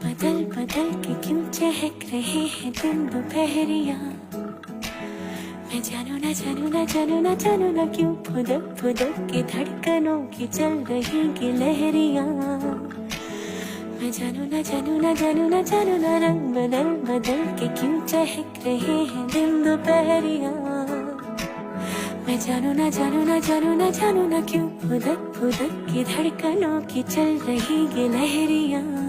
बदल बदल के क्यों चहक रहे हैं दिन दोपहरिया। मैं जानू ना जानू ना जानू ना जानू ना क्यों फुदक फुदक के धड़कनों की चल रही गिलहरियाँ। मैं जानू ना जानू ना जानू ना जानू ना रंग बदल बदल के क्यों चहक रहे हैं दिन दोपहरिया। मैं जानू ना जानू ना जानू ना जानू ना क्यों फुदक फुदक की धड़कनों की चल रही गिलहरियाँ।